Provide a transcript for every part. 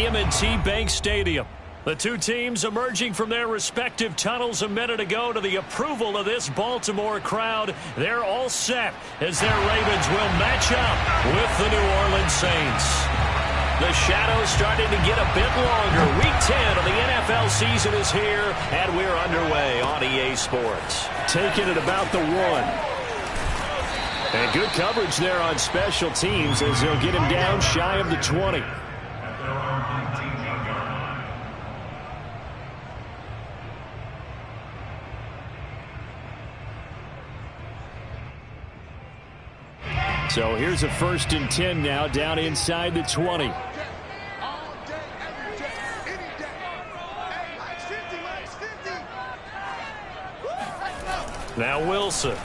M&T Bank Stadium. The two teams emerging from their respective tunnels a minute ago to the approval of this Baltimore crowd. They're all set as their Ravens will match up with the New Orleans Saints. The shadow's starting to get a bit longer. Week 10 of the NFL season is here, and we're underway on EA Sports. Taking it about the 1. And good coverage there on special teams as they'll get him down shy of the 20. So here's a 1st and 10 now down inside the 20. Now Wilson.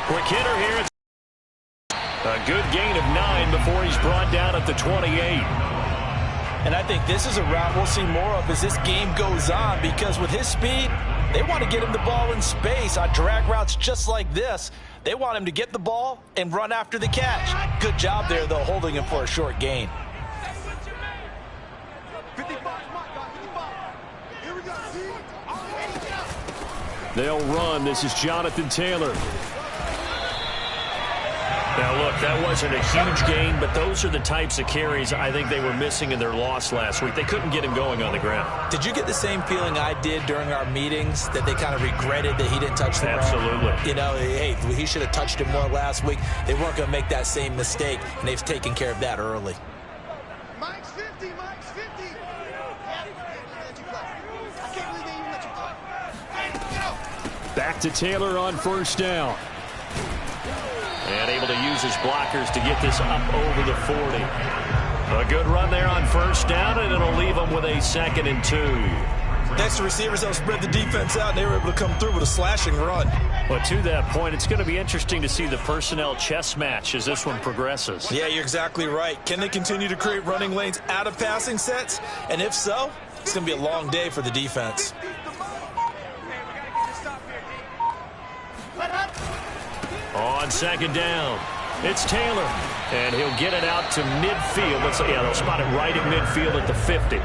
Quick hitter here. A good gain of 9 before he's brought down at the 28. And I think this is a route we'll see more of as this game goes on, because with his speed, they want to get him the ball in space on drag routes just like this. They want him to get the ball and run after the catch. Good job there, though, holding him for a short gain. They'll run. This is Jonathan Taylor. Now, look, that wasn't a huge gain, but those are the types of carries I think they were missing in their loss last week. They couldn't get him going on the ground. Did you get the same feeling I did during our meetings, that they kind of regretted that he didn't touch the ball? Absolutely. You know, hey, he should have touched it more last week. They weren't going to make that same mistake, and they've taken care of that early. Mike's 50, Mike's 50. I can't believe they even let you play. Back to Taylor on 1st down. And able to use his blockers to get this up over the 40. A good run there on 1st down, and it'll leave them with a 2nd and 2. Next, the receivers have spread the defense out, and they were able to come through with a slashing run. But to that point, it's going to be interesting to see the personnel chess match as this one progresses. Yeah, you're exactly right. Can they continue to create running lanes out of passing sets? And if so, it's going to be a long day for the defense. On 2nd down, it's Taylor, and he'll get it out to midfield. They'll spot it right at midfield at the 50.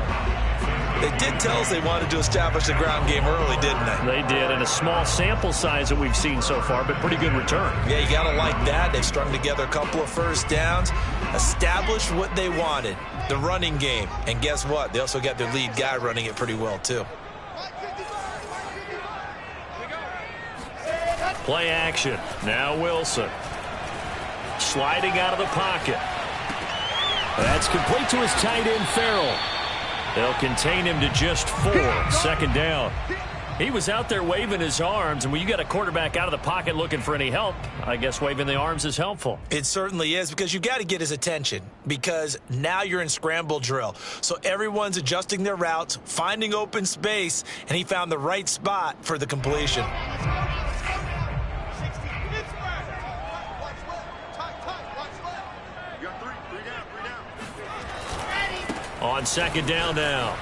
They did tell us they wanted to establish the ground game early, didn't they? They did, and a small sample size that we've seen so far, but pretty good return. Yeah, you got to like that. They've strung together a couple of 1st downs, established what they wanted, the running game. And guess what? They also got their lead guy running it pretty well, too. Play action. Now Wilson. Sliding out of the pocket. That's complete to his tight end, Farrell. They'll contain him to just 4. 2nd down. He was out there waving his arms, and when you got a quarterback out of the pocket looking for any help, I guess waving the arms is helpful. It certainly is, because you got to get his attention, because now you're in scramble drill. So everyone's adjusting their routes, finding open space, and he found the right spot for the completion. On 2nd down now,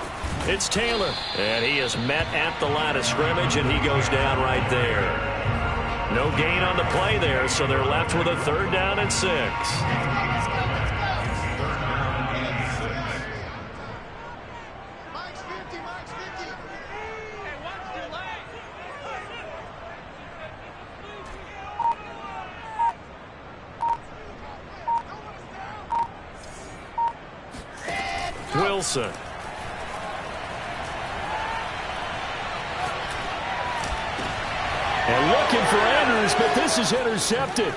it's Taylor, and he is met at the line of scrimmage, and he goes down right there. No gain on the play there, so they're left with a 3rd down and 6. Wilson. And looking for Andrews, but this is intercepted.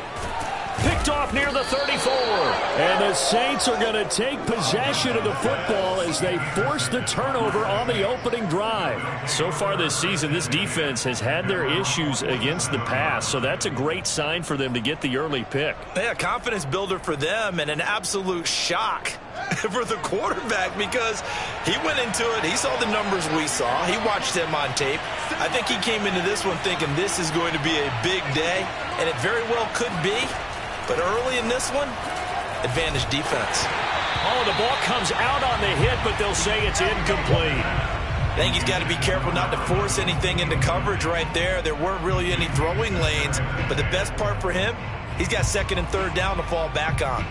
Picked off near the 34. And the Saints are going to take possession of the football as they force the turnover on the opening drive. So far this season, this defense has had their issues against the pass, so that's a great sign for them to get the early pick. Yeah, confidence builder for them, and an absolute shock for the quarterback, because he went into it, he saw the numbers we saw, he watched them on tape. I think he came into this one thinking this is going to be a big day, and it very well could be. But early in this one, advantage defense. Oh, the ball comes out on the hit, but they'll say it's incomplete. I think he's got to be careful not to force anything into coverage right there. There weren't really any throwing lanes, but the best part for him, he's got 2nd and 3rd down to fall back on.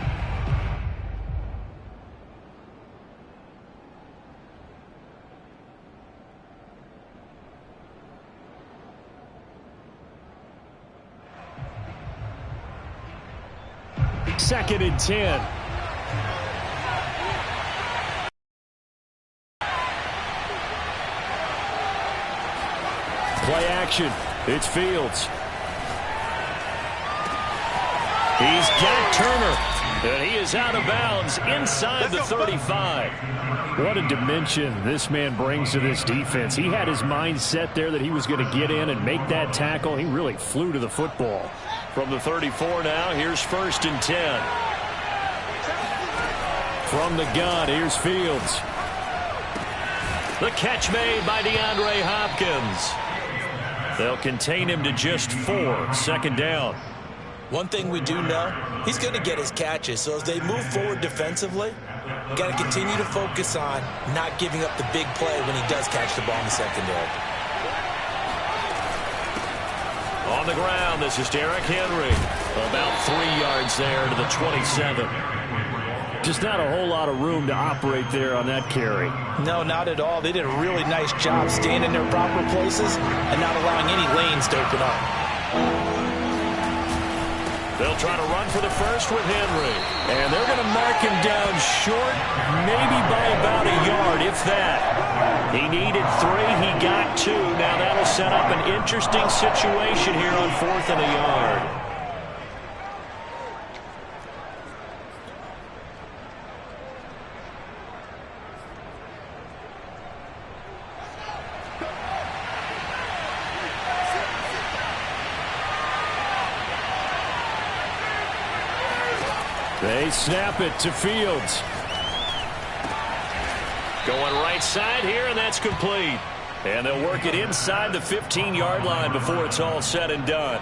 2nd and 10. Play action. It's Fields. He's got Turner. And he is out of bounds inside the 35. What a dimension this man brings to this defense. He had his mind set there that he was going to get in and make that tackle. He really flew to the football. From the 34 now, here's 1st and 10. From the gun, here's Fields. The catch made by DeAndre Hopkins. They'll contain him to just 4. 2nd down. One thing we do know, he's going to get his catches. So as they move forward defensively, you got to continue to focus on not giving up the big play when he does catch the ball in the secondary. On the ground, this is Derrick Henry. About 3 yards there to the 27. Just not a whole lot of room to operate there on that carry. No, not at all. They did a really nice job staying in their proper places and not allowing any lanes to open up. They'll try to run for the first with Henry. And they're going to mark him down short, maybe by about a yard, if that. He needed 3. He got 2. Now that'll set up an interesting situation here on 4th and a yard. They snap it to Fields. Going right side here, and that's complete. And they'll work it inside the 15-yard line before it's all said and done.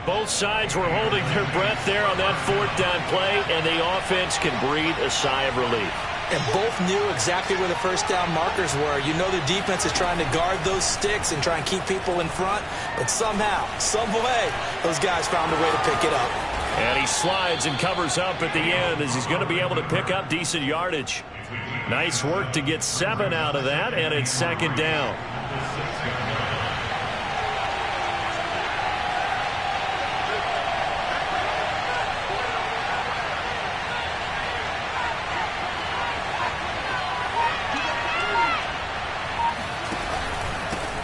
Both sides were holding their breath there on that 4th down play, and the offense can breathe a sigh of relief. And both knew exactly where the first down markers were. You know the defense is trying to guard those sticks and try and keep people in front. But somehow, some way, those guys found a way to pick it up. And he slides and covers up at the end as he's going to be able to pick up decent yardage. Nice work to get 7 out of that, and it's 2nd down.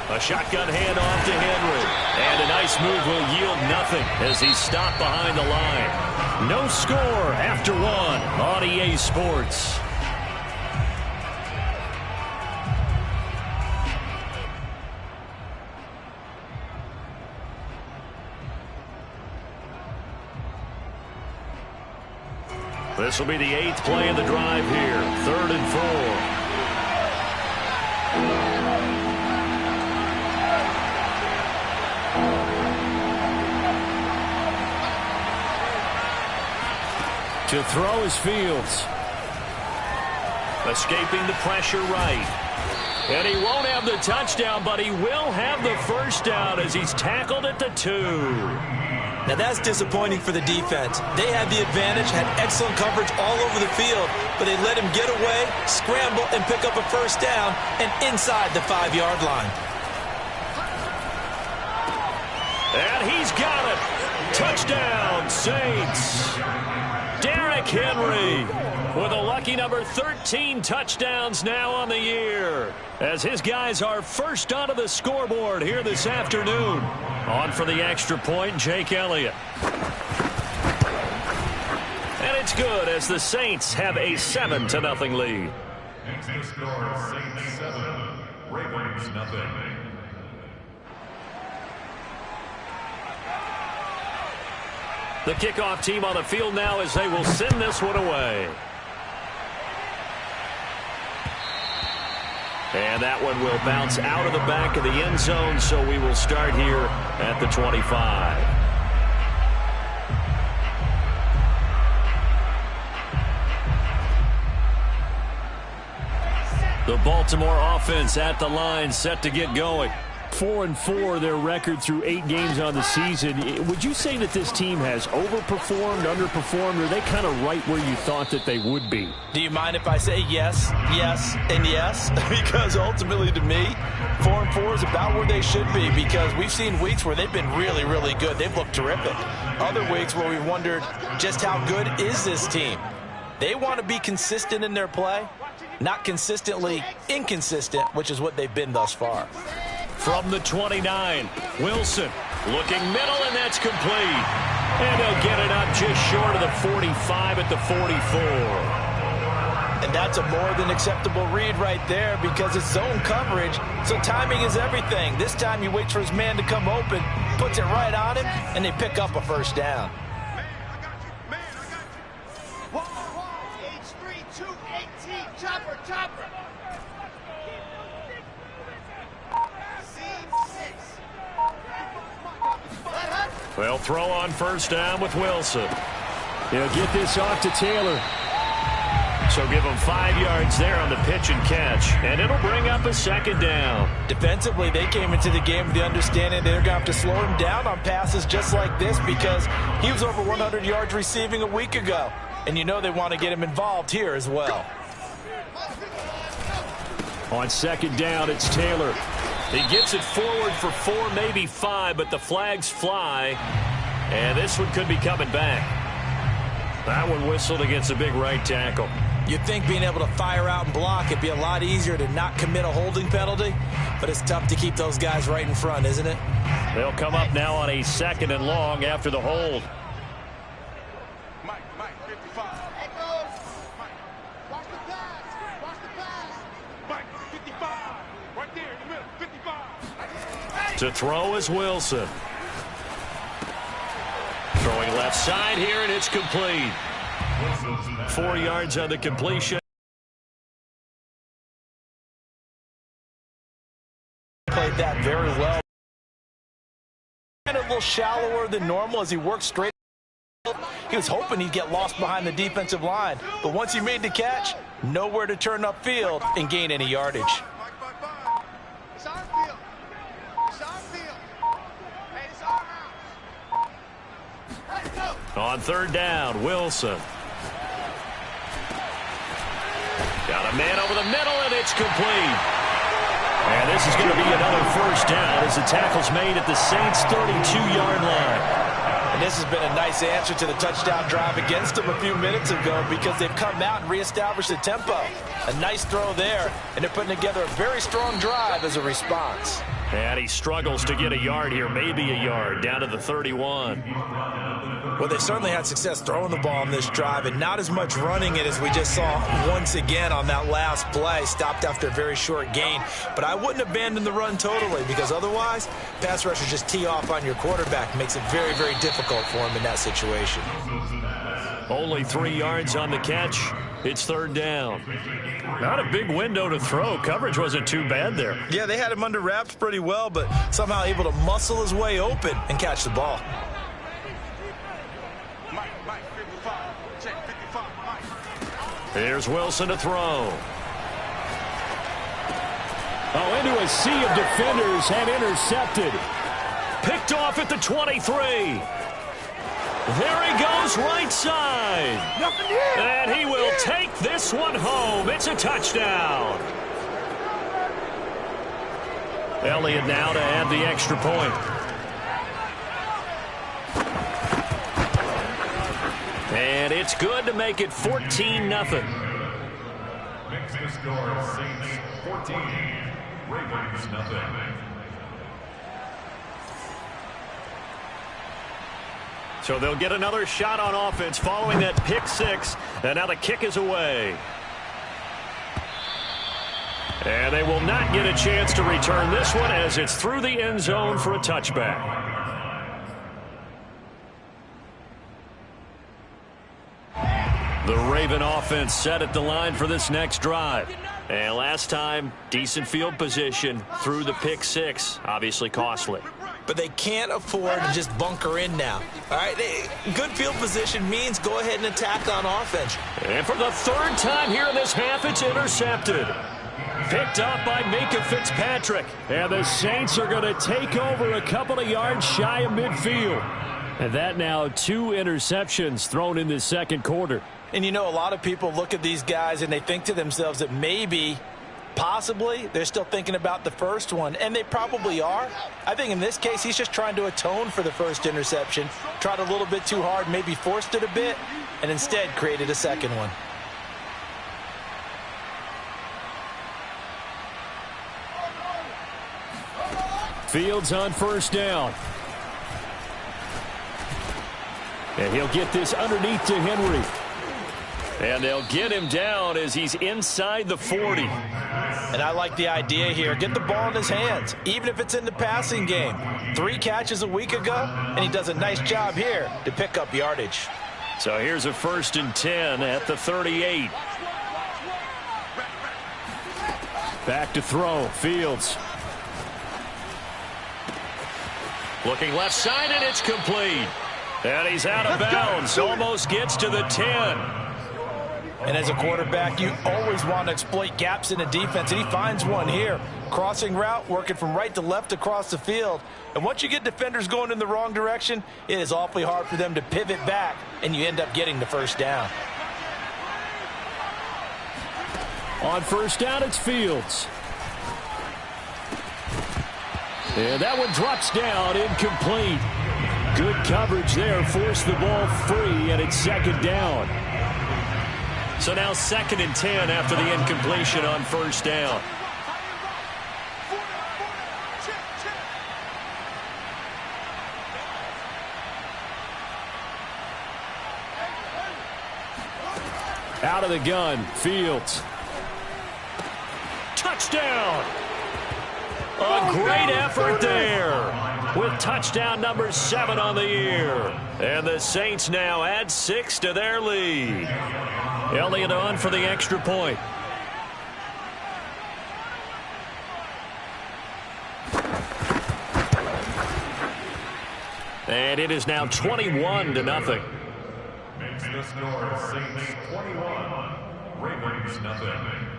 A shotgun handoff to Henry. And a nice move will yield nothing as he's stopped behind the line. No score after 1 on EA Sports. This will be the 8th play of the drive here. 3rd and 4. To throw is Fields. Escaping the pressure right. And he won't have the touchdown, but he will have the first down as he's tackled at the 2. Now that's disappointing for the defense. They had the advantage, had excellent coverage all over the field, but they let him get away, scramble, and pick up a first down, and inside the 5-yard line. And he's got it. Touchdown, Saints. Derrick Henry with a lucky number 13 touchdowns now on the year as his guys are first onto the scoreboard here this afternoon. On for the extra point, Jake Elliott. And it's good as the Saints have a 7-0 lead. Next score, Saints 7, Ravens nothing. The kickoff team on the field now as they will send this one away. And that one will bounce out of the back of the end zone, so we will start here at the 25. The Baltimore offense at the line, set to get going. 4-4, their record through 8 games on the season. Would you say that this team has overperformed, underperformed, or are they kind of right where you thought that they would be? Do you mind if I say yes, yes, and yes? Because ultimately to me, 4-4 is about where they should be, because we've seen weeks where they've been really, really good. They've looked terrific. Other weeks where we've wondered just how good is this team. They want to be consistent in their play, not consistently inconsistent, which is what they've been thus far. From the 29, Wilson looking middle, and that's complete. And he'll get it up just short of the 45 at the 44. And that's a more than acceptable read right there, because it's zone coverage, so timing is everything. This time he waits for his man to come open, puts it right on him, and they pick up a first down. They'll throw on first down with Wilson. He'll get this off to Taylor. So give him 5 yards there on the pitch and catch, and it'll bring up a second down. Defensively, they came into the game with the understanding they're going to have to slow him down on passes just like this, because he was over 100 yards receiving a week ago. And you know they want to get him involved here as well. On second down, it's Taylor. He gets it forward for 4, maybe 5, but the flags fly, and this one could be coming back. That one whistled against a big right tackle. You'd think being able to fire out and block, it'd be a lot easier to not commit a holding penalty, but it's tough to keep those guys right in front, isn't it? They'll come up now on a 2nd and long after the hold. Mike, 55. Watch the pass. Watch the pass. Mike, 55. Right there in the middle, 55. To throw is Wilson. Throwing left side here, and it's complete. 4 yards on the completion. Played that very well. And a little shallower than normal as he worked straight. He was hoping he'd get lost behind the defensive line, but once he made the catch, nowhere to turn upfield and gain any yardage. It's our field. It's our field. Hey, it's our house. Let's go. On third down, Wilson. Got a man over the middle, and it's complete. And this is going to be another first down as the tackle's made at the Saints' 32-yard line. And this has been a nice answer to the touchdown drive against them a few minutes ago, because they've come out and reestablished the tempo. A nice throw there, and they're putting together a very strong drive as a response. And he struggles to get a yard here, maybe a yard, down to the 31. Well, they certainly had success throwing the ball on this drive, and not as much running it as we just saw once again on that last play. Stopped after a very short gain. But I wouldn't abandon the run totally, because otherwise, pass rushers just tee off on your quarterback. Makes it very, very difficult for him in that situation. Only 3 yards on the catch. It's third down. Not a big window to throw. Coverage wasn't too bad there. Yeah, they had him under wraps pretty well, but somehow able to muscle his way open and catch the ball. Mike, 55. Check 55, Mike. Here's Wilson to throw. Oh, into a sea of defenders and intercepted. Picked off at the 23. There he goes, right side. And he will take this one home. It's a touchdown. Elliott now to add the extra point. And it's good to make it 14-0. Makes the score Saints 14, Ravens nothing. So they'll get another shot on offense following that pick six. And now the kick is away. And they will not get a chance to return this one as it's through the end zone for a touchback. The Raven offense set at the line for this next drive. And last time, decent field position through the pick six. Obviously costly. But they can't afford to just bunker in now. All right, good field position means go ahead and attack on offense. And for the third time here in this half, it's intercepted. Picked up by Minkah Fitzpatrick. And the Saints are going to take over a couple of yards shy of midfield. And that now 2 interceptions thrown in the second quarter. And you know, a lot of people look at these guys and they think to themselves that maybe, possibly, they're still thinking about the first one. And they probably are. I think in this case, he's just trying to atone for the first interception. Tried a little bit too hard, maybe forced it a bit, and instead created a second one. Fields on first down. And he'll get this underneath to Henry. And they'll get him down as he's inside the 40. And I like the idea here. Get the ball in his hands, even if it's in the passing game. 3 catches a week ago, and he does a nice job here to pick up yardage. So here's a 1st and 10 at the 38. Back to throw. Fields. Looking left side, and it's complete. And he's out of bounds. Almost gets to the 10. And as a quarterback, you always want to exploit gaps in a defense, and he finds one here. Crossing route, working from right to left across the field. And once you get defenders going in the wrong direction, it is awfully hard for them to pivot back, and you end up getting the first down. On first down, it's Fields. And that one drops down, incomplete. Good coverage there, forced the ball free, and it's 2nd down. So now 2nd and 10 after the incompletion on first down. Out of the gun, Fields. Touchdown! A great effort there with touchdown number 7 on the year. And the Saints now add 6 to their lead. Elliott on for the extra point. And it is now 21-0. Makes the score Saints 21, Ravens nothing.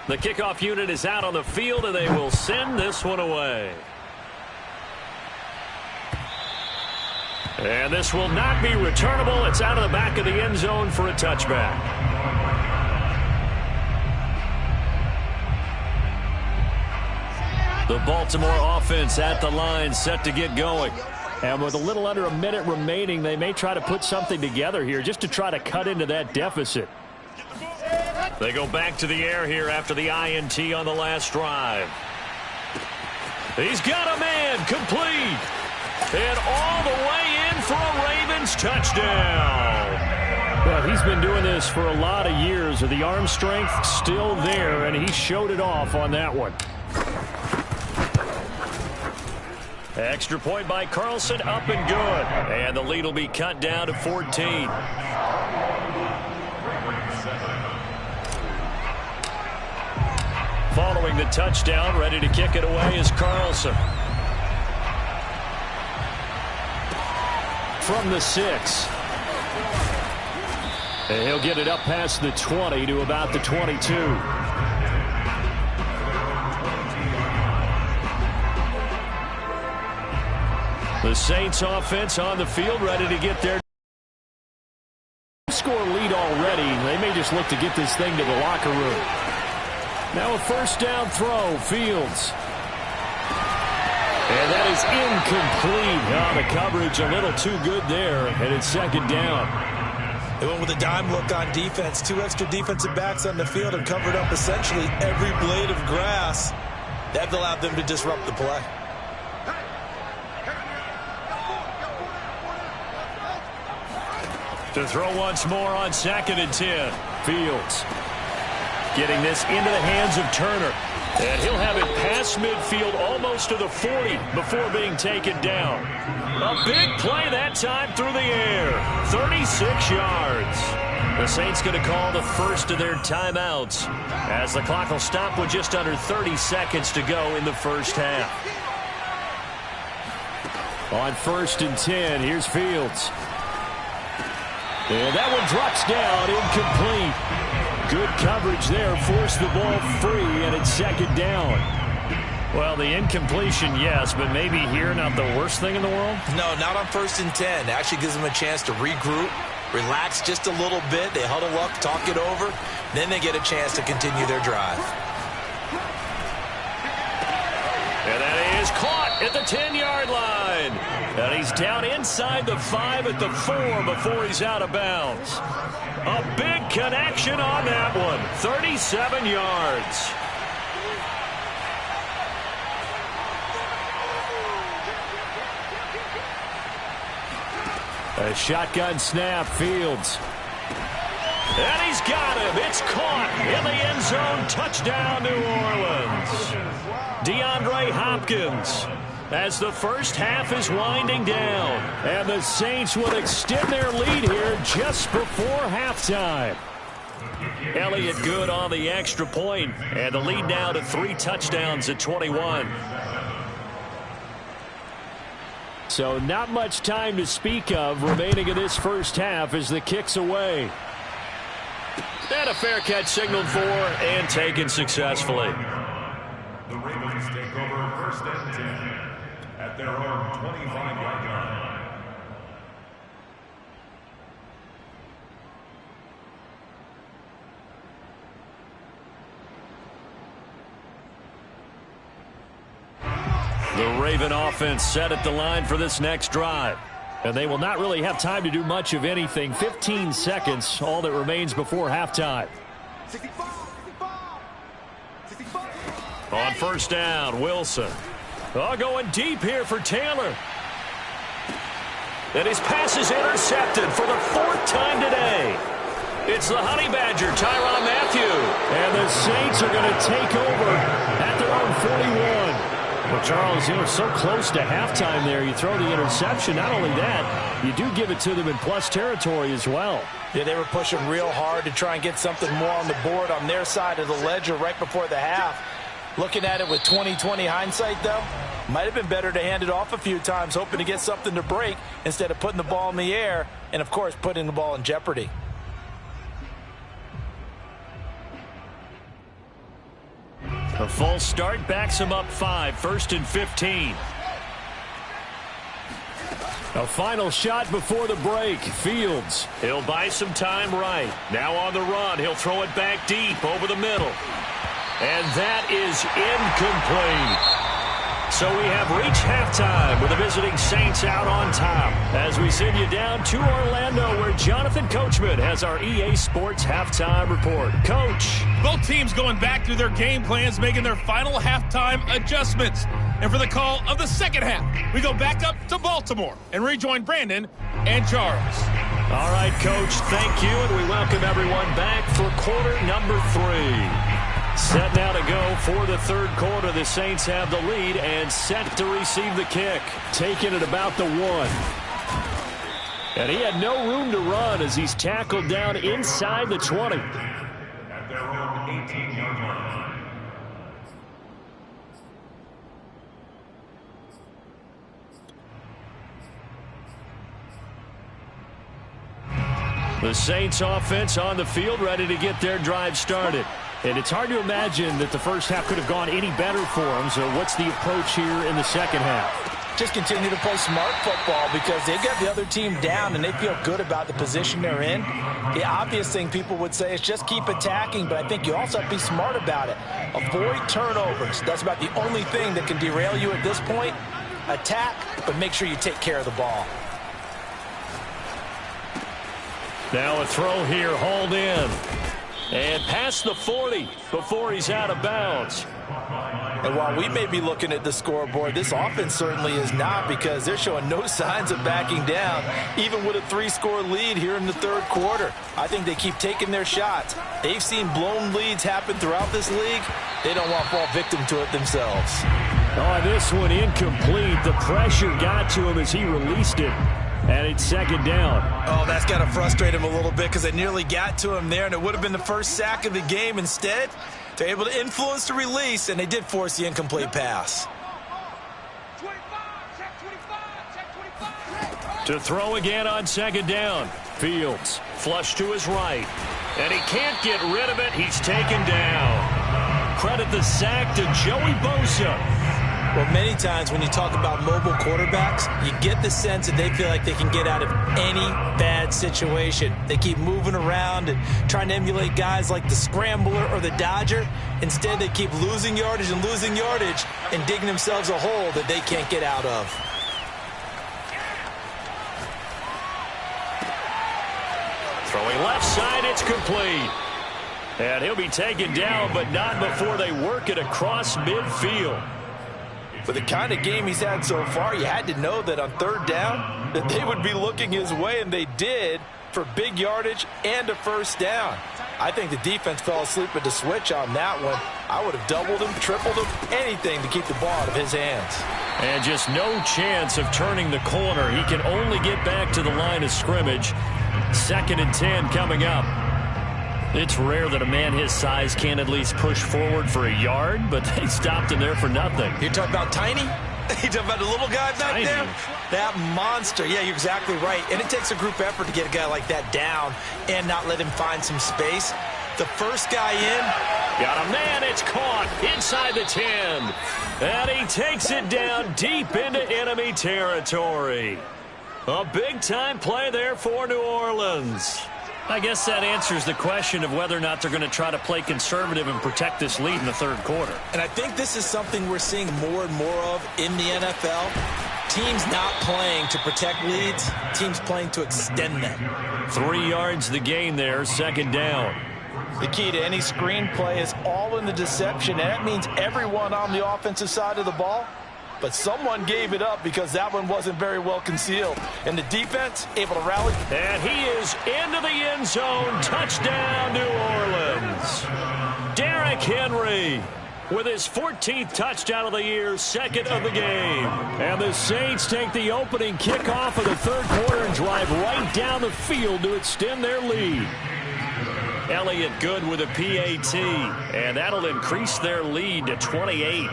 The kickoff unit is out on the field, and they will send this one away. And this will not be returnable. It's out of the back of the end zone for a touchback. The Baltimore offense at the line, set to get going. And with a little under a minute remaining, they may try to put something together here just to try to cut into that deficit. They go back to the air here after the INT on the last drive. He's got a man, complete. And all the way in for a Ravens touchdown. Well, he's been doing this for a lot of years. With the arm strength still there, and he showed it off on that one. Extra point by Carlson, up and good. And the lead will be cut down to 14. Following the touchdown, ready to kick it away is Carlson. From the 6. And he'll get it up past the 20 to about the 22. The Saints offense on the field, ready to get their score lead already. They may just look to get this thing to the locker room. Now a first down throw, Fields. And that is incomplete. Oh, the coverage a little too good there, and it's 2nd down. They went with a dime look on defense. 2 extra defensive backs on the field and covered up essentially every blade of grass. That allowed them to disrupt the play. To throw once more on 2nd and 10. Fields. Getting this into the hands of Turner. And he'll have it past midfield almost to the 40 before being taken down. A big play that time through the air. 36 yards. The Saints going to call the first of their timeouts as the clock will stop with just under 30 seconds to go in the first half. On 1st and 10, here's Fields. And that one drops down, incomplete. Good coverage there, forced the ball free, and it's 2nd down. Well, the incompletion, yes, but maybe here not the worst thing in the world? No, not on 1st and 10. It actually gives them a chance to regroup, relax just a little bit. They huddle up, talk it over. Then they get a chance to continue their drive. And that is caught at the 10-yard line. And he's down inside the 5 at the 4 before he's out of bounds. A big connection on that one. 37 yards. A shotgun snap, Fields. And he's got him. It's caught in the end zone. Touchdown, New Orleans. DeAndre Hopkins as the first half is winding down. And the Saints will extend their lead here just before halftime. Elliott good on the extra point, and the lead now to 3 touchdowns at 21. So not much time to speak of remaining in this first half as the kick's away. And a fair catch signaled for and taken successfully. The Ravens take over 1st and 10 at their own 25-yard line. The Raven offense set at the line for this next drive. And they will not really have time to do much of anything. 15 seconds, all that remains before halftime. 65. On 1st down, Wilson. Oh, going deep here for Taylor. And his pass is intercepted for the 4th time today. It's the Honey Badger, Tyrann Mathieu. And the Saints are going to take over at their own 41. Well, Charles, you know, so close to halftime there. You throw the interception. Not only that, you do give it to them in plus territory as well. Yeah, they were pushing real hard to try and get something more on the board on their side of the ledger right before the half. Looking at it with 20/20 hindsight, though, might have been better to hand it off a few times, hoping to get something to break instead of putting the ball in the air and, of course, putting the ball in jeopardy. A false start backs him up 5, 1st and 15. A final shot before the break. Fields. He'll buy some time right. Now on the run. He'll throw it back deep over the middle. And that is incomplete. So we have reached halftime with the visiting Saints out on top as we send you down to Orlando where Jonathan Coachman has our EA Sports halftime report. Coach. Both teams going back through their game plans, making their final halftime adjustments. And for the call of the second half, we go back up to Baltimore and rejoin Brandon and Charles. All right, Coach, thank you, and we welcome everyone back for quarter number 3. Set now to go for the 3rd quarter. The Saints have the lead and set to receive the kick. Taking it about the 1. And he had no room to run as he's tackled down inside the 20. At their own 18-yard line. The Saints offense on the field ready to get their drive started. And it's hard to imagine that the first half could have gone any better for them. So what's the approach here in the second half? Just continue to play smart football because they got the other team down and they feel good about the position they're in. The obvious thing people would say is just keep attacking, but I think you also have to be smart about it. Avoid turnovers. That's about the only thing that can derail you at this point. Attack, but make sure you take care of the ball. Now a throw here, hauled in. And past the 40 before he's out of bounds. And while we may be looking at the scoreboard, this offense certainly is not because they're showing no signs of backing down, even with a 3-score lead here in the 3rd quarter. I think they keep taking their shots. They've seen blown leads happen throughout this league. They don't want to fall victim to it themselves. Oh, this one incomplete. The pressure got to him as he released it. And it's 2nd down. Oh, that's got to frustrate him a little bit because they nearly got to him there, and it would have been the first sack of the game. Instead, they're able to influence the release, and they did force the incomplete pass. 25, check 25, check To throw again on second down. Fields flush to his right. And he can't get rid of it. He's taken down. Credit the sack to Joey Bosa. Well, many times when you talk about mobile quarterbacks, you get the sense that they feel like they can get out of any bad situation. They keep moving around and trying to emulate guys like the Scrambler or the Dodger. Instead, they keep losing yardage and digging themselves a hole that they can't get out of. Throwing left side, it's complete. And he'll be taken down, but not before they work it across midfield. For the kind of game he's had so far, you had to know that on third down that they would be looking his way, and they did, for big yardage and a first down. I think the defense fell asleep at the switch on that one. I would have doubled him, tripled him, anything to keep the ball out of his hands. And just no chance of turning the corner. He can only get back to the line of scrimmage. 2nd and 10 coming up. It's rare that a man his size can't at least push forward for a yard, but they stopped him there for nothing. You're talking about Tiny? You're talking about the little guy back there? That monster. Yeah, you're exactly right. And it takes a group effort to get a guy like that down and not let him find some space. The first guy in. Got a man. It's caught inside the 10. And he takes it down deep into enemy territory. A big-time play there for New Orleans. I guess that answers the question of whether or not they're going to try to play conservative and protect this lead in the third quarter. And I think this is something we're seeing more and more of in the NFL. Teams not playing to protect leads, teams playing to extend them. 3 yards the gain there, 2nd down. The key to any screen play is all in the deception, and that means everyone on the offensive side of the ball. But someone gave it up because that one wasn't very well concealed. And the defense able to rally. And he is into the end zone. Touchdown, New Orleans. Derrick Henry with his 14th touchdown of the year, 2nd of the game. And the Saints take the opening kickoff of the third quarter and drive right down the field to extend their lead. Elliott Good with a PAT. And that'll increase their lead to 28.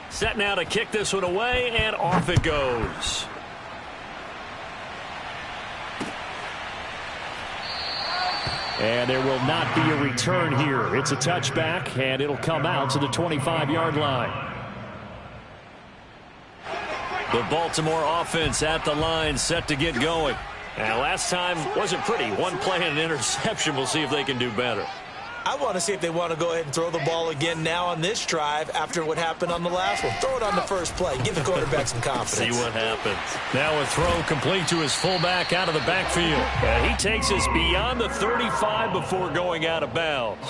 Set now to kick this one away, and off it goes. And there will not be a return here. It's a touchback, and it'll come out to the 25-yard line. The Baltimore offense at the line, set to get going. Now, last time wasn't pretty. One play and an interception. We'll see if they can do better. I want to see if they want to go ahead and throw the ball again now on this drive after what happened on the last one. Throw it on the first play. Give the quarterback some confidence. See what happens. Now a throw complete to his fullback out of the backfield. And he takes us beyond the 35 before going out of bounds.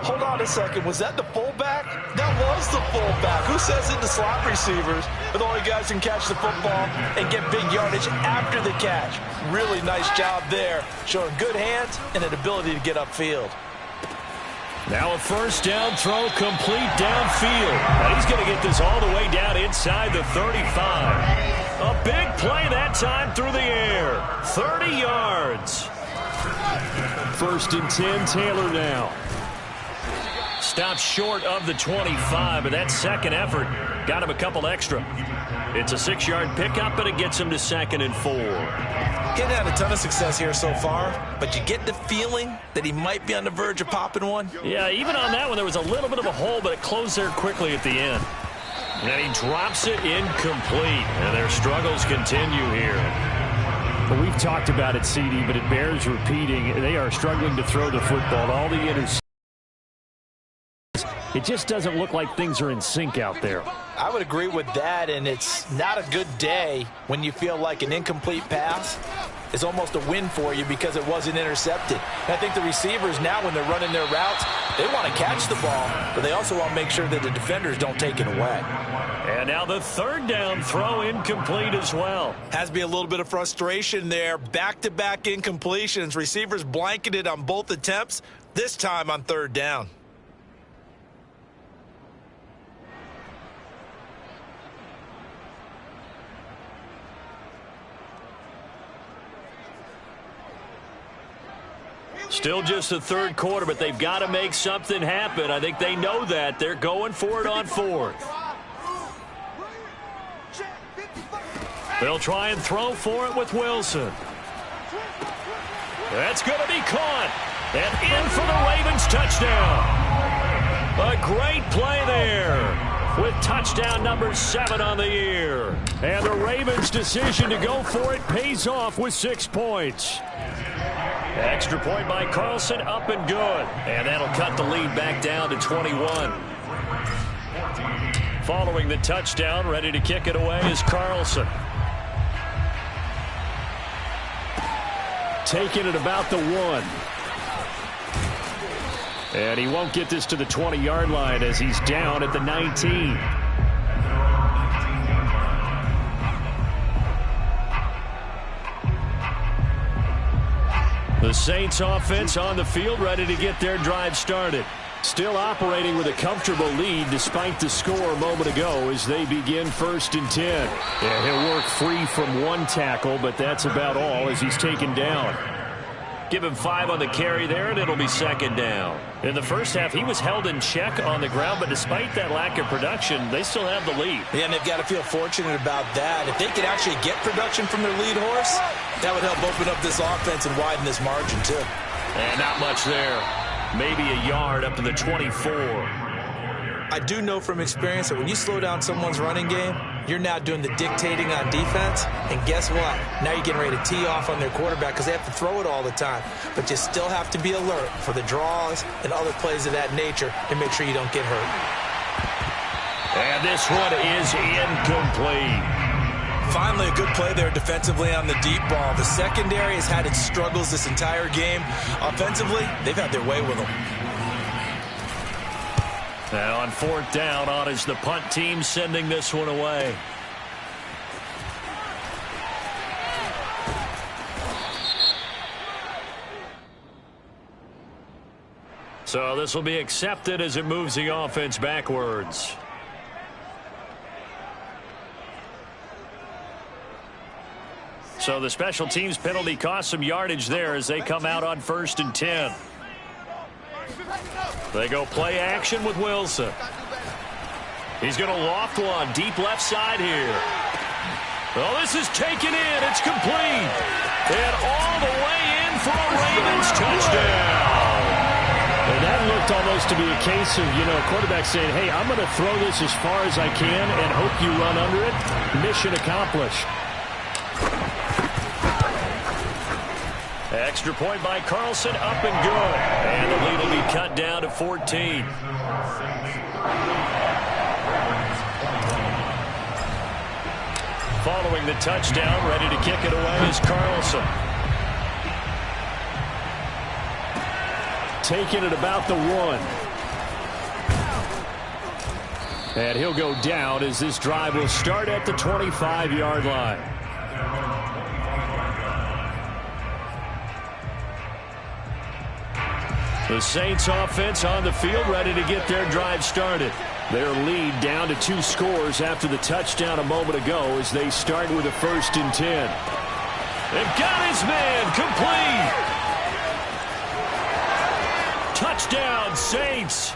Hold on a second. Was that the fullback? That was the fullback. Who says it? The slot receivers are the only guys who can catch the football and get big yardage after the catch. Really nice job there, showing good hands and an ability to get upfield. Now a first down throw complete downfield. And he's going to get this all the way down inside the 35. A big play that time through the air. 30 yards. 1st and 10, Taylor now. Stops short of the 25, but that second effort got him a couple extra. It's a 6-yard pickup, and it gets him to 2nd and 4. He hasn't had a ton of success here so far, but you get the feeling that he might be on the verge of popping one. Yeah, even on that one, there was a little bit of a hole, but it closed there quickly at the end. And he drops it incomplete, and their struggles continue here. Well, we've talked about it, CD, but it bears repeating. They are struggling to throw the football. All the interceptions. It just doesn't look like things are in sync out there. I would agree with that, and it's not a good day when you feel like an incomplete pass is almost a win for you because it wasn't intercepted. And I think the receivers now, when they're running their routes, they want to catch the ball, but they also want to make sure that the defenders don't take it away. And now the 3rd down throw incomplete as well. Has to be a little bit of frustration there. Back-to-back incompletions. Receivers blanketed on both attempts, this time on 3rd down. Still just the third quarter, but they've got to make something happen. I think they know that. They're going for it on fourth. They'll try and throw for it with Wilson. That's going to be caught. And in for the Ravens touchdown. A great play there with touchdown number 7 on the year. And the Ravens' decision to go for it pays off with 6 points. Extra point by Carlson, up and good. And that'll cut the lead back down to 21. Following the touchdown, ready to kick it away is Carlson. Taking it about the 1. And he won't get this to the 20-yard line as he's down at the 19. The Saints offense on the field, ready to get their drive started. Still operating with a comfortable lead despite the score a moment ago as they begin 1st and 10. Yeah, he'll work free from 1 tackle, but that's about all as he's taken down. Give him 5 on the carry there, and it'll be 2nd down. In the first half, he was held in check on the ground, but despite that lack of production, they still have the lead. Yeah, and they've got to feel fortunate about that. If they could actually get production from their lead horse, that would help open up this offense and widen this margin, too. And not much there. Maybe a yard up to the 24. I do know from experience that when you slow down someone's running game, you're now doing the dictating on defense. And guess what? Now you're getting ready to tee off on their quarterback because they have to throw it all the time. But you still have to be alert for the draws and other plays of that nature to make sure you don't get hurt. And this one is incomplete. Finally, a good play there defensively on the deep ball. The secondary has had its struggles this entire game. Offensively, they've had their way with them. Now on 4th down, on is the punt team sending this one away. So this will be accepted as it moves the offense backwards. So the special teams penalty cost some yardage there as they come out on 1st and 10. They go play action with Wilson. He's going to loft one deep left side here. Oh, this is taken in. It's complete. And all the way in for a Ravens touchdown. And that looked almost to be a case of, quarterback saying, hey, I'm going to throw this as far as I can and hope you run under it. Mission accomplished. Extra point by Carlson, up and good. And the lead will be cut down to 14. Following the touchdown, ready to kick it away is Carlson. Taking it about the 1. And he'll go down as this drive will start at the 25-yard line. The Saints offense on the field, ready to get their drive started. Their lead down to 2 scores after the touchdown a moment ago as they start with a 1st and 10. They've got his man complete. Touchdown, Saints.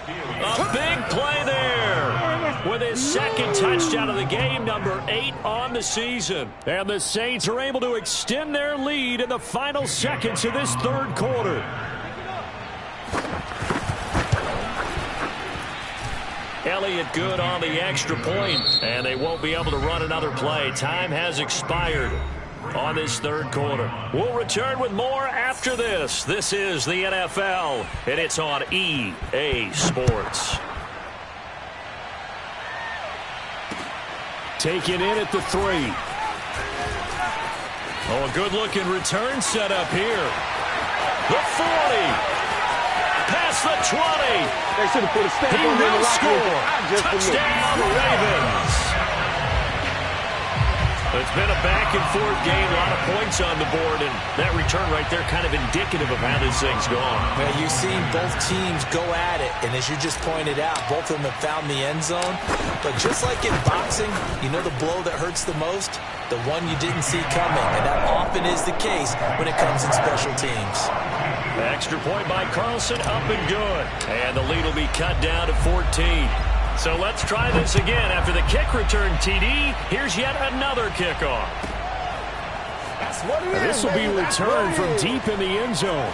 A big play there with his 2nd touchdown of the game, number 8 on the season. And the Saints are able to extend their lead in the final seconds of this 3rd quarter. Elliott good on the extra point, and they won't be able to run another play. Time has expired on this 3rd quarter. We'll return with more after this. This is the NFL, and it's on EA Sports. Taken in at the 3. Oh, a good-looking return set up here. The 40. Past the 20. They should have put a stamp He on will the score. Touchdown, Ravens. It's been a back-and-forth game, a lot of points on the board, and that return right there kind of indicative of how this thing's gone. Well, you've seen both teams go at it, and as you just pointed out, both of them have found the end zone. But just like in boxing, you know the blow that hurts the most? The one you didn't see coming, and that often is the case when it comes in special teams. The extra point by Carlson, up and good. And the lead will be cut down to 14. So let's try this again. After the kick return TD, here's yet another kickoff. This will be returned from deep in the end zone.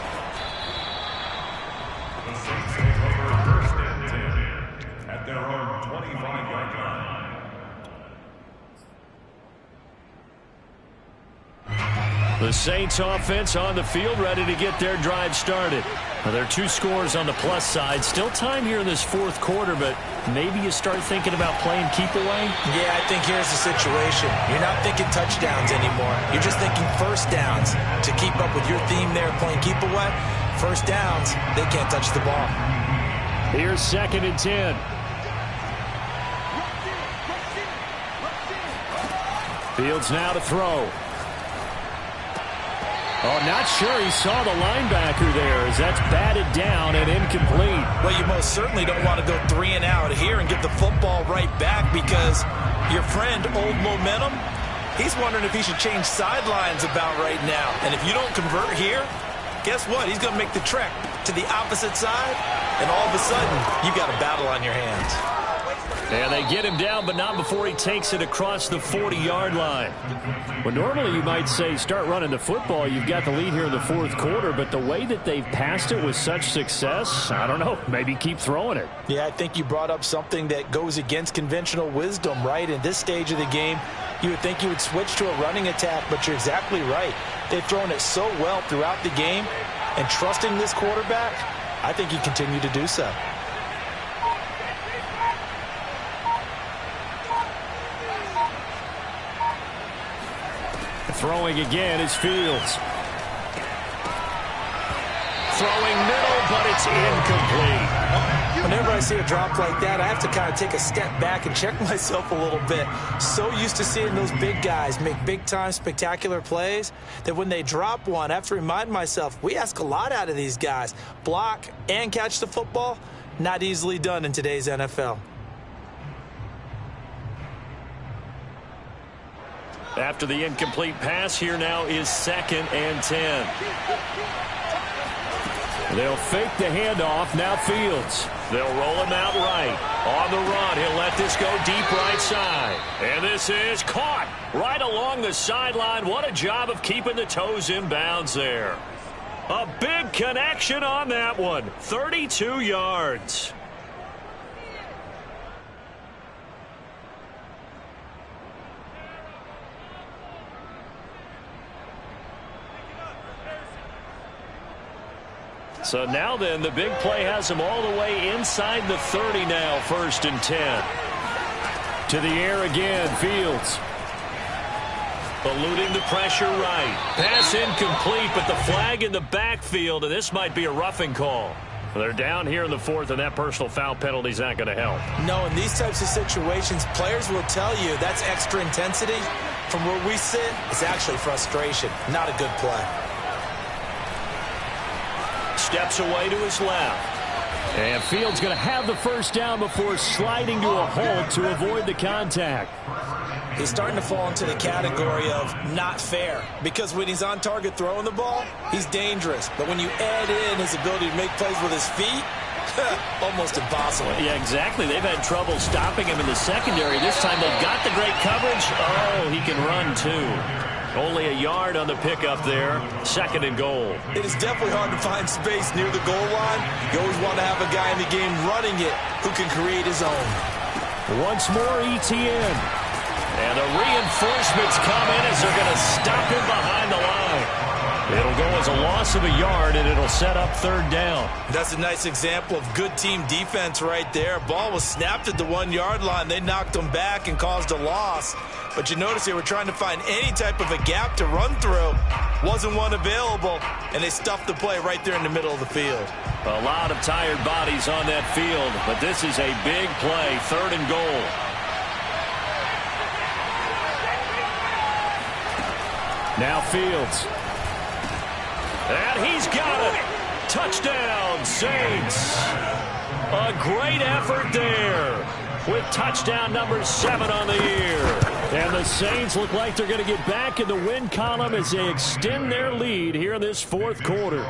The Saints take over first and 10 at their own 25-yard line. The Saints offense on the field, ready to get their drive started. Now, there are 2 scores on the plus side. Still time here in this fourth quarter, but maybe you start thinking about playing keep away? Yeah, I think here's the situation. You're not thinking touchdowns anymore. You're just thinking first downs. To keep up with your theme there, playing keep away, first downs, they can't touch the ball. Here's 2nd and 10. Fields now to throw. Oh, not sure he saw the linebacker there as that's batted down and incomplete. Well, you most certainly don't want to go 3 and out here and get the football right back because your friend, Old Momentum, he's wondering if he should change sidelines about right now. And if you don't convert here, guess what? He's going to make the trek to the opposite side, and all of a sudden, you've got a battle on your hands. And they get him down, but not before he takes it across the 40-yard line. Well, normally you might say start running the football. You've got the lead here in the fourth quarter, but the way that they've passed it with such success, I don't know, maybe keep throwing it. Yeah, I think you brought up something that goes against conventional wisdom, right? In this stage of the game, you would think you would switch to a running attack, but you're exactly right. They've thrown it so well throughout the game, and trusting this quarterback, I think you continue to do so. Throwing again is Fields. Throwing middle, but it's incomplete. Whenever I see a drop like that, I have to kind of take a step back and check myself a little bit. So used to seeing those big guys make big-time spectacular plays that when they drop one, I have to remind myself, we ask a lot out of these guys. Block and catch the football, not easily done in today's NFL. After the incomplete pass, here now is 2nd and 10. They'll fake the handoff, now Fields. They'll roll him out right. On the run, he'll let this go deep right side. And this is caught right along the sideline. What a job of keeping the toes in bounds there. A big connection on that one. 32 yards. So now then, the big play has him all the way inside the 30 now, 1st and 10. To the air again, Fields. Eluding the pressure right. Pass incomplete, but the flag in the backfield, and this might be a roughing call. They're down here in the 4th, and that personal foul penalty is not going to help. No, in these types of situations, players will tell you that's extra intensity. From where we sit, it's actually frustration, not a good play. Steps away to his left. And Fields going to have the first down before sliding to a halt to avoid the contact. He's starting to fall into the category of not fair because when he's on target throwing the ball, he's dangerous. But when you add in his ability to make plays with his feet, almost impossible. Yeah, exactly. They've had trouble stopping him in the secondary. This time they've got the great coverage. Oh, he can run too. Only a yard on the pickup there. 2nd and goal. It is definitely hard to find space near the goal line. You always want to have a guy in the game running it who can create his own. Once more, ETN. And the reinforcements come in as they're going to stop him behind the line. It'll go as a loss of a yard, and it'll set up 3rd down. That's a nice example of good team defense right there. Ball was snapped at the 1-yard line. They knocked him back and caused a loss. But you notice they were trying to find any type of a gap to run through. Wasn't one available, and they stuffed the play right there in the middle of the field. A lot of tired bodies on that field, but this is a big play, 3rd and goal. Now Fields. And he's got it. Touchdown, Saints. A great effort there with touchdown number 7 on the year. And the Saints look like they're going to get back in the win column as they extend their lead here in this fourth quarter.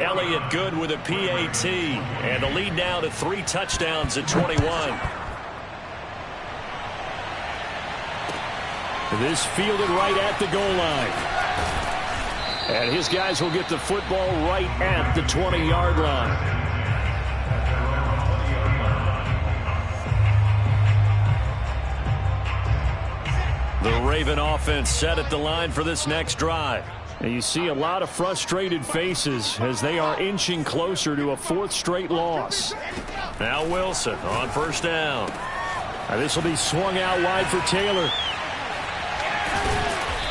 Elliott good with a PAT. And the lead now to 3 touchdowns at 21. This fielded right at the goal line. And his guys will get the football right at the 20-yard line. The Raven offense set at the line for this next drive. And you see a lot of frustrated faces as they are inching closer to a 4th straight loss. Now Wilson on first down. Now this will be swung out wide for Taylor.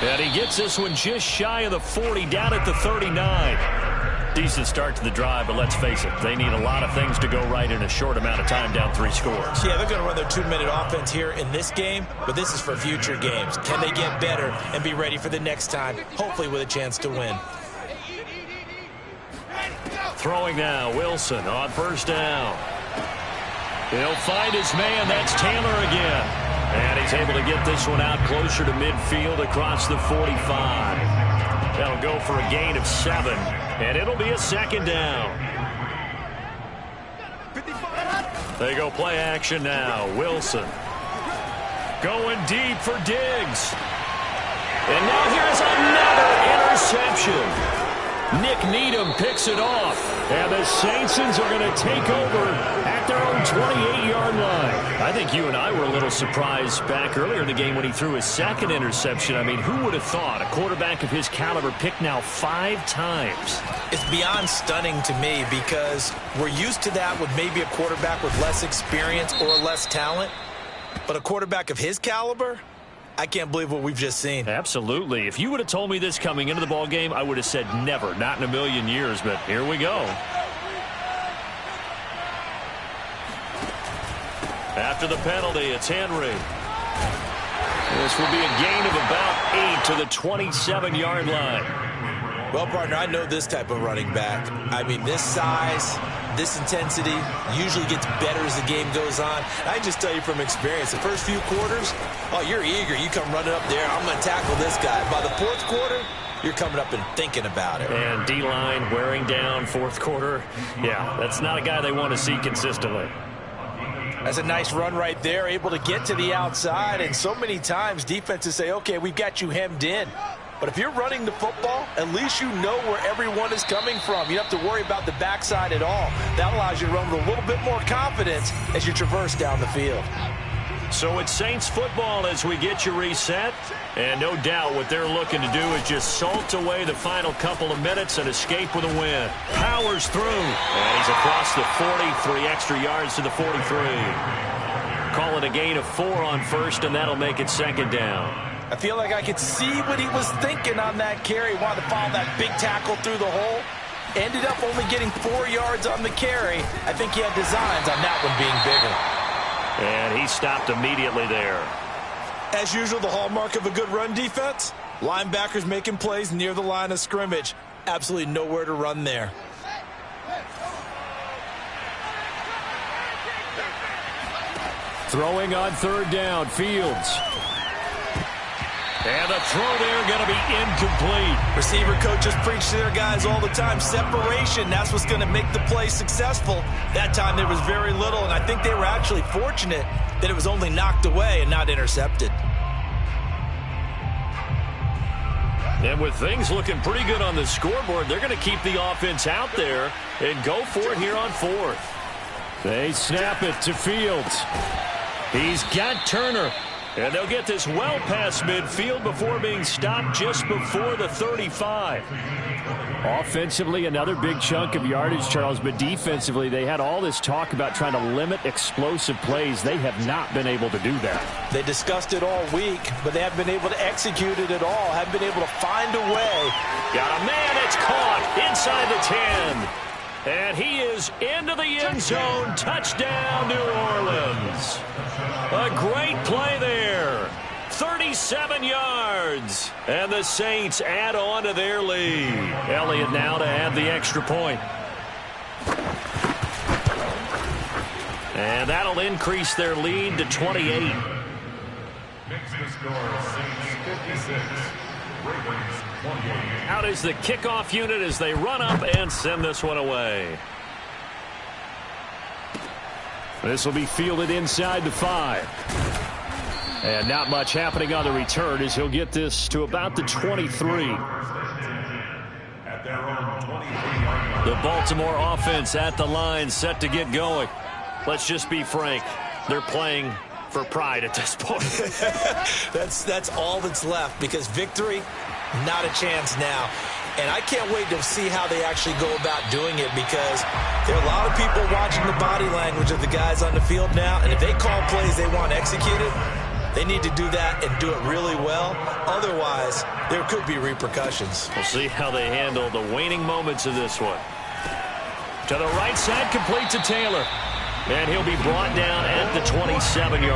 And he gets this one just shy of the 40, down at the 39. Decent start to the drive, but let's face it, they need a lot of things to go right in a short amount of time, down 3 scores. Yeah, they're going to run their 2-minute offense here in this game, but this is for future games. Can they get better and be ready for the next time, hopefully with a chance to win? Throwing now, Wilson on first down. He'll find his man. That's Taylor again. And he's able to get this one out closer to midfield across the 45. That'll go for a gain of 7, and it'll be a second down. They go play action now. Wilson going deep for Diggs. And now here's another interception. Nick Needham picks it off. And the Saints are going to take over at their own 28-yard line. I think you and I were a little surprised back earlier in the game when he threw his 2nd interception. I mean, who would have thought a quarterback of his caliber picked now 5 times? It's beyond stunning to me because we're used to that with maybe a quarterback with less experience or less talent. But a quarterback of his caliber, I can't believe what we've just seen. Absolutely. If you would have told me this coming into the ball game, I would have said never, not in a million years, but here we go. After the penalty, it's Henry. This will be a gain of about 8 to the 27-yard line. Well, partner, I know this type of running back. I mean, this size, this intensity usually gets better as the game goes on. I just tell you from experience, the first few quarters, oh, you're eager. You come running up there. I'm going to tackle this guy. By the 4th quarter, you're coming up and thinking about it. And D-line wearing down 4th quarter. Yeah, that's not a guy they want to see consistently. That's a nice run right there, able to get to the outside. And so many times defenses say, okay, we've got you hemmed in. But if you're running the football, at least you know where everyone is coming from. You don't have to worry about the backside at all. That allows you to run with a little bit more confidence as you traverse down the field. So it's Saints football as we get you reset. And no doubt what they're looking to do is just salt away the final couple of minutes and escape with a win. Powers through. And he's across the 40, 3 extra yards to the 43. Call it a gain of 4 on first, and that'll make it second down. I feel like I could see what he was thinking on that carry. Wanted to follow that big tackle through the hole. Ended up only getting 4 yards on the carry. I think he had designs on that one being bigger. And he stopped immediately there. As usual, the hallmark of a good run defense, linebackers making plays near the line of scrimmage. Absolutely nowhere to run there. Throwing on 3rd down, Fields. And the throw there going to be incomplete. Receiver coaches preach to their guys all the time. Separation, that's what's going to make the play successful. That time there was very little, and I think they were actually fortunate that it was only knocked away and not intercepted. And with things looking pretty good on the scoreboard, they're going to keep the offense out there and go for it here on 4th. They snap it to Fields. He's got Turner. And they'll get this well past midfield before being stopped just before the 35. Offensively, another big chunk of yardage, Charles, but defensively, they had all this talk about trying to limit explosive plays. They have not been able to do that. They discussed it all week, but they haven't been able to execute it at all. Haven't been able to find a way. Got a man, it's caught inside the 10. And he is into the end zone. Touchdown, New Orleans. A great play there 37 yards. And the Saints add on to their lead. Elliott now to add the extra point. And that'll increase their lead to 28. Makes the score Saints 56, Ravens 28. Out is the kickoff unit as they run up and send this one away. This will be fielded inside the 5. And not much happening on the return as he'll get this to about the 23. At their own 23-yard line. The Baltimore offense at the line, set to get going. Let's just be frank. They're playing for pride at this point. That's all that's left, because victory, not a chance now. And I can't wait to see how they actually go about doing it, because there are a lot of people watching the body language of the guys on the field now, and if they call plays they want executed, they need to do that and do it really well. Otherwise, there could be repercussions. We'll see how they handle the waning moments of this one. To the right side, complete to Taylor. And he'll be brought down at the 27-yard